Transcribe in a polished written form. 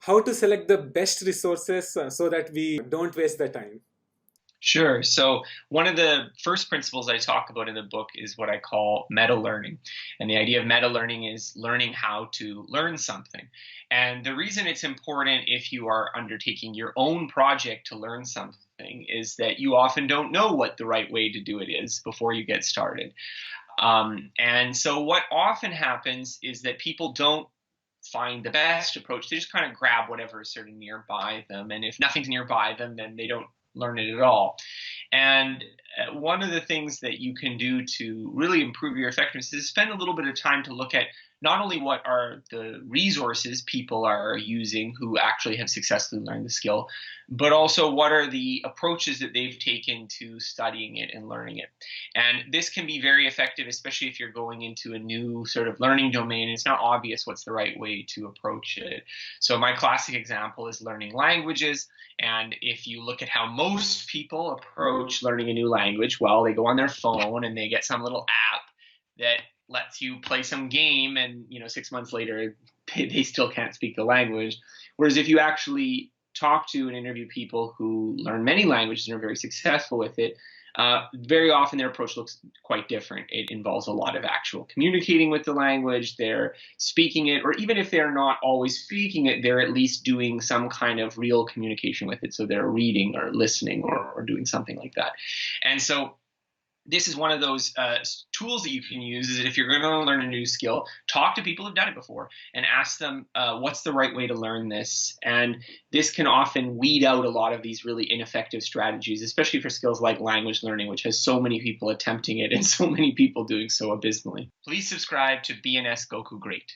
how to select the best resources so that we don't waste the time. Sure. So, one of the first principles I talk about in the book is what I call meta learning. And the idea of meta learning is learning how to learn something. And the reason it's important if you are undertaking your own project to learn something is that you often don't know what the right way to do it is before you get started. And so, what often happens is that people don't find the best approach. They just kind of grab whatever is sort of nearby them. And if nothing's nearby them, then they don't learn it at all. And one of the things that you can do to really improve your effectiveness is spend a little bit of time to look at not only what are the resources people are using who actually have successfully learned the skill, but also what are the approaches that they've taken to studying it and learning it. And this can be very effective, especially if you're going into a new sort of learning domain. It's not obvious what's the right way to approach it. So my classic example is learning languages. And if you look at how most people approach learning a new language, well, they go on their phone and they get some little app that lets you play some game, and 6 months later they still can't speak the language. Whereas if you actually talk to and interview people who learn many languages and are very successful with it, very often their approach looks quite different. It involves a lot of actual communicating with the language. They're speaking it, or even if they're not always speaking it, they're at least doing some kind of real communication with it. So they're reading or listening or doing something like that. And so this is one of those tools that you can use, is that if you're going to learn a new skill, talk to people who've done it before and ask them what's the right way to learn this. And this can often weed out a lot of these really ineffective strategies, especially for skills like language learning, which has so many people attempting it and so many people doing so abysmally. Please subscribe to BNS Goku Great.